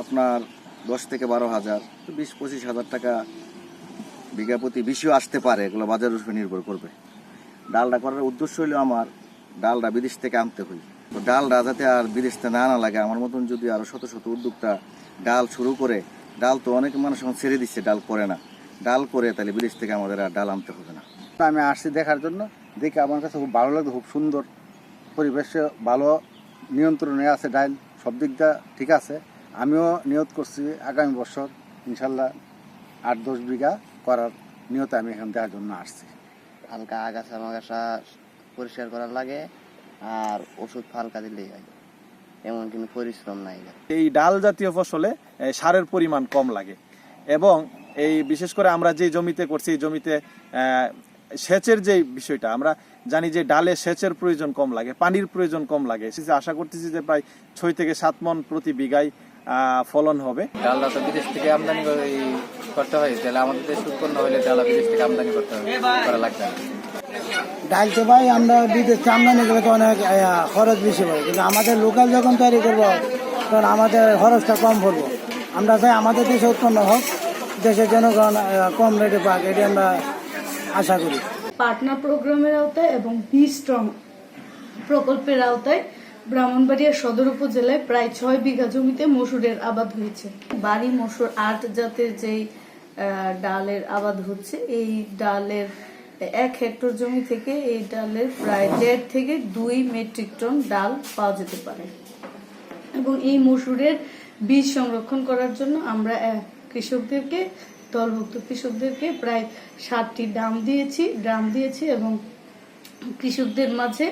আপনার 10 থেকে 12,000, 20-25,000 টাকা বিঘা প্রতি বেশিও আসতে পারে। এগুলো বাজারের উপর নির্ভর করবে। ডালটা করার উদ্দেশ্য হলো আমার ডালটা বিদেশ থেকে আনতে হয়। তো ডালটা যাতে আর বিদেশ থেকে না আনা লাগে, আমার মতন যদি আরও শত শত উদ্যোক্তা ডাল শুরু করে, ডাল তো অনেক মানুষ এখন ছেড়ে দিচ্ছে, ডাল করে না, ডাল করে তাহলে বিদেশ থেকে আমাদের আর ডাল আনতে হবে না। আমি আসছি দেখার জন্য, দেখে আমার কাছে খুব ভালো লাগে, খুব সুন্দর পরিবেশে, ভালো নিয়ন্ত্রণে আছে ডাল, সব দিকটা ঠিক আছে। আমিও নিয়ত করছি আগামী বছর ইনশাল্লাহ 8-10 বিঘা করার নিয়তে আমি এখান দেওয়ার জন্য আসছি। হালকা আগাছা মাগাছা পরিষ্কার করার লাগে আর ওষুধ হালকা দিলেই হয়, এমন কোনো পরিশ্রম নাই। এই ডাল জাতীয় ফসলে সারের পরিমাণ কম লাগে এবং এই বিশেষ করে আমরা যে জমিতে করছি এই জমিতে সেচের যে বিষয়টা আমরা জানি যে ডালে সেচের প্রয়োজন কম লাগে, পানির প্রয়োজন কম লাগে। আশা করতেছি যে প্রায় 6 থেকে 7 মণ প্রতি বিঘায় ফলন হবে। ডালটা তো বিদেশ থেকে আমদানি করতে হয়, তাহলে আমাদের দেশ উৎপন্ন হলে ডালা বিদেশ থেকে আমদানি করতে হবে, করা লাগবে না। ডাল তো ভাই আমরা বিদেশ থেকে আমদানি করলে তো অনেক খরচ বেশি পড়ে, কিন্তু আমাদের লোকাল যখন তৈরি করবো তখন আমাদের খরচটা কম পড়বো। আমরা চাই আমাদের দেশে উৎপন্ন হোক, দেশের জনগণ কম রেটে পাক, এটি আমরা আশা করি। পার্টনার প্রোগ্রামের আওতায় এবং বি স্ট্রং প্রকল্পের আওতায় ব্রাহ্মণবাড়িয়া সদর উপজেলায় প্রায় 6 বিঘা জমিতে মসুরের আবাদ হয়েছে। বাড়ি মসুর 8 জাতের যেই ডালের আবাদ হচ্ছে, এই ডালের 1 হেক্টর জমি থেকে এই ডালের প্রায় 1.5 থেকে 2 মেট্রিক টন ডাল পাওয়া যেতে পারে। এবং এই মসুরের বীজ সংরক্ষণ করার জন্য আমরা কৃষকদেরকে, দলভুক্ত কৃষকদেরকে প্রায় 60টি ড্রাম দিয়েছি এবং কৃষকদের মাঝে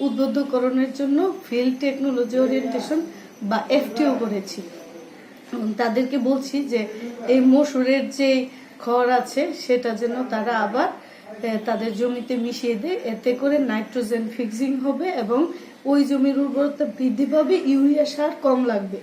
উদ্বুদ্ধকরণের জন্য ফিল্ড টেকনোলজি ওরিয়েন্টেশন বা এফটিও করেছি। এবং তাদেরকে বলছি যে এই মসুরের যে খড় আছে সেটা যেন তারা আবার তাদের জমিতে মিশিয়ে দেয়, এতে করে নাইট্রোজেন ফিক্সিং হবে এবং ওই জমির উর্বরতা বৃদ্ধি পাবে, ইউরিয়া সার কম লাগবে।